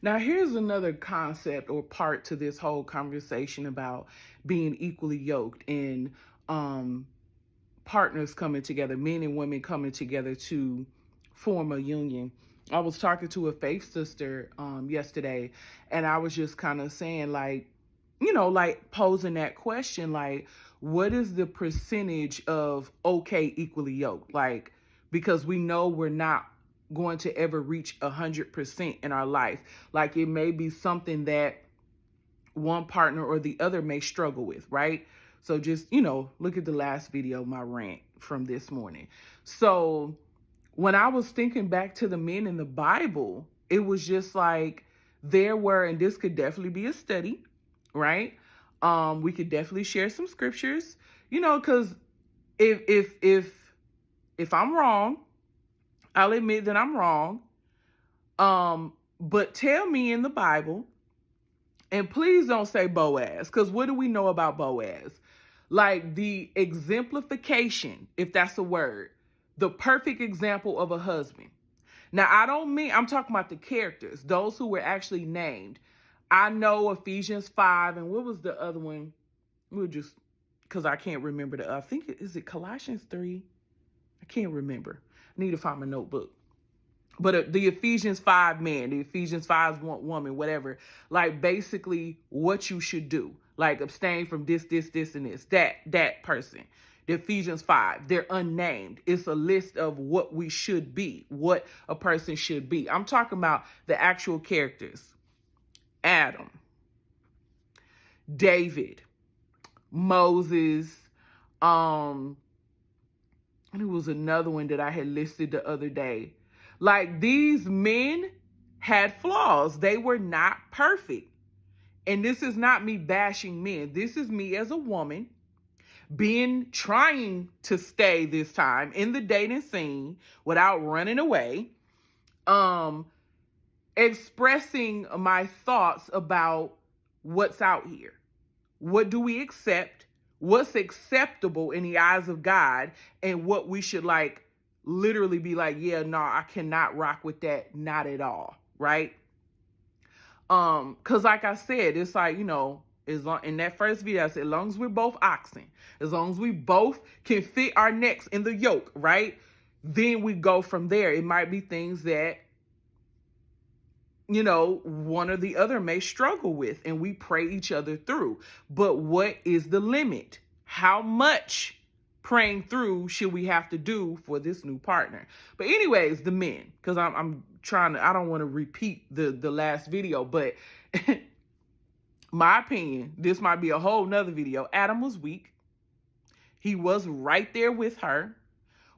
Now, here's another concept or part to this whole conversation about being equally yoked and um, partners coming together, men and women coming together to form a union. I was talking to a faith sister yesterday, and I was just kind of saying, like, like posing that question, like, what is the percentage of okay, equally yoked? Like, because we know we're not going to ever reach 100% in our life. Like, it may be something that one partner or the other may struggle with, right? So just, look at the last video, my rant from this morning. So when I was thinking back to the men in the Bible, it was just like there were, and this could definitely be a study, right? We could definitely share some scriptures, because if I'm wrong, I'll admit that I'm wrong. But tell me in the Bible, and please don't say Boaz, because what do we know about Boaz? Like the exemplification, if that's a word, the perfect example of a husband. Now, I'm talking about the characters, those who were actually named. I know Ephesians 5, and what was the other one? We'll just, because I can't remember I think, is it Colossians 3? I can't remember. I need to find my notebook. But the Ephesians 5 man, the Ephesians 5 woman, whatever, like basically what you should do, like abstain from this, and this, that person. The Ephesians 5, they're unnamed. It's a list of what we should be, what a person should be. I'm talking about the actual characters. Adam, David, Moses, and it was another one that I had listed the other day. Like, these men had flaws. They were not perfect. And this is not me bashing men. This is me as a woman trying to stay this time in the dating scene without running away, expressing my thoughts about what's out here. What do we accept? What's acceptable in the eyes of God, and what we should literally be like, yeah, no, I cannot rock with that. Not at all. Right. Cause like I said, it's like, as long, in that first video, I said, as long as we're both oxen, as long as we both can fit our necks in the yoke, right? Then we go from there. It might be things that, one or the other may struggle with, and we pray each other through. But what is the limit? How much praying through should we have to do for this new partner? But anyways, the men, because I'm trying to, I don't want to repeat the last video, but my opinion, this might be a whole nother video. Adam was weak. He was right there with her.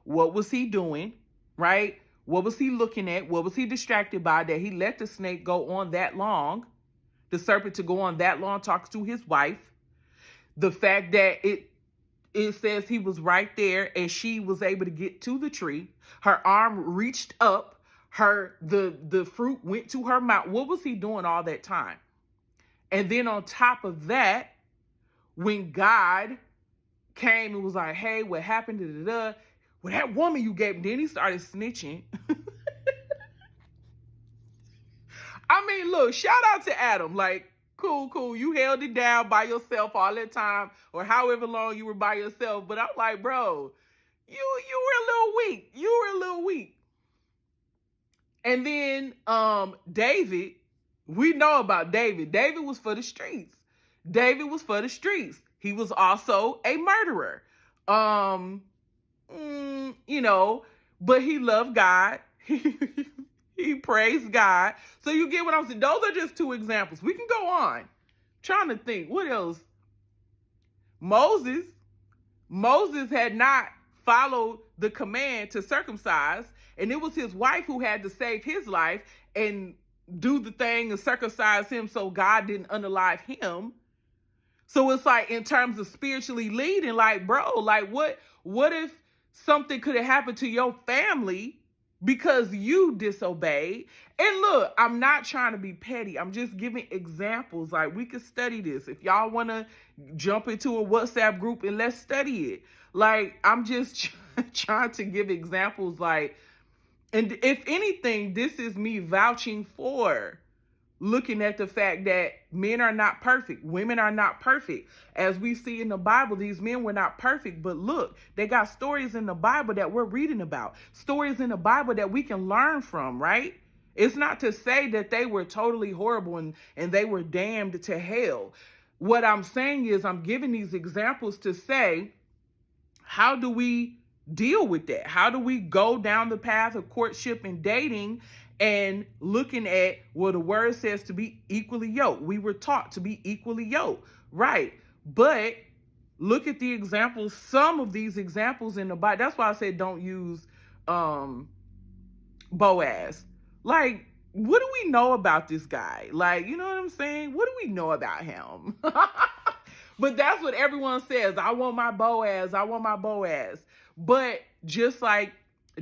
What was he doing? Right? What was he looking at? What was he distracted by that he let the snake go on that long? The serpent to go on that long, talks to his wife. The fact that it says he was right there and she was able to get to the tree. Her arm reached up. The fruit went to her mouth. What was he doing all that time? And then on top of that, when God came and was like, hey, what happened? Well, that woman you gave, then he started snitching. I mean, look, shout out to Adam. Like, cool. You held it down by yourself all that time, or however long you were by yourself. But I'm like, bro, you were a little weak. You were a little weak. And then David, we know about David. David was for the streets. He was also a murderer. But he loved God. He praised God. So you get what I'm saying? Those are just two examples. We can go on. I'm trying to think. What else? Moses had not followed the command to circumcise, and it was his wife who had to save his life and do the thing and circumcise him so God didn't unalive him. So it's like, in terms of spiritually leading, like, bro, like what if something could have happened to your family because you disobeyed? And look, I'm not trying to be petty. I'm just giving examples. Like, we could study this. If y'all want to jump into a WhatsApp group and let's study it. Like, I'm just trying to give examples. Like, and if anything, this is me vouching for looking at the fact that men are not perfect, women are not perfect. As we see in the Bible, these men were not perfect, but look, they got stories in the Bible that we're reading about, stories in the Bible that we can learn from, right? It's not to say that they were totally horrible and they were damned to hell. What I'm saying is I'm giving these examples to say, how do we deal with that? How do we go down the path of courtship and dating and looking at what the word says to be equally yoked? We were taught to be equally yoked, right? But look at the examples, some of these examples in the Bible. That's why I said don't use Boaz. Like, what do we know about this guy? Like, you know what I'm saying? What do we know about him? But that's what everyone says. I want my Boaz. I want my Boaz. But just like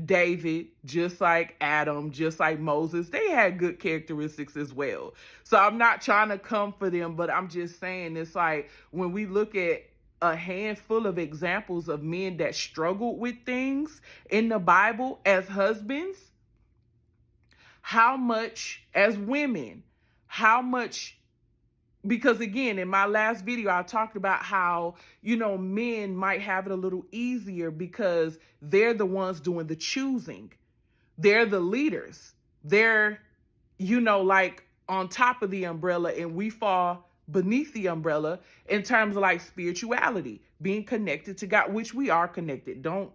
David, just like Adam, just like Moses, they had good characteristics as well. So I'm not trying to come for them, but I'm just saying it's like when we look at a handful of examples of men that struggled with things in the Bible as husbands, how much as women, how much, because again, in my last video, I talked about how, men might have it a little easier because they're the ones doing the choosing. They're the leaders. They're, like on top of the umbrella, and we fall beneath the umbrella in terms of like spirituality, being connected to God, which we are connected. Don't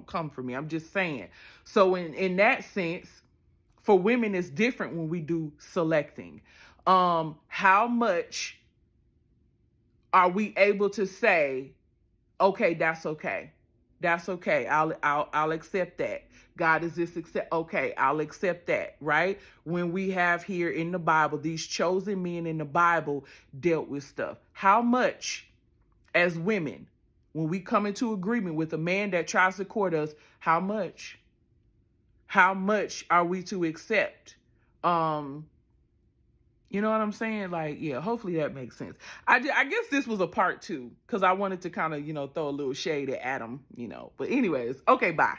come for me. I'm just saying. So in that sense, for women, it's different when we do selecting. How much are we able to say, okay, that's okay. That's okay. I'll accept that. God, is this accept? Okay, I'll accept that, right? When we have here in the Bible, these chosen men in the Bible dealt with stuff. How much as women, when we come into agreement with a man that tries to court us, how much? How much are we to accept? You know what I'm saying? Like, yeah, hopefully that makes sense. I guess this was a part 2 because I wanted to kind of, throw a little shade at Adam, But anyways, okay, bye.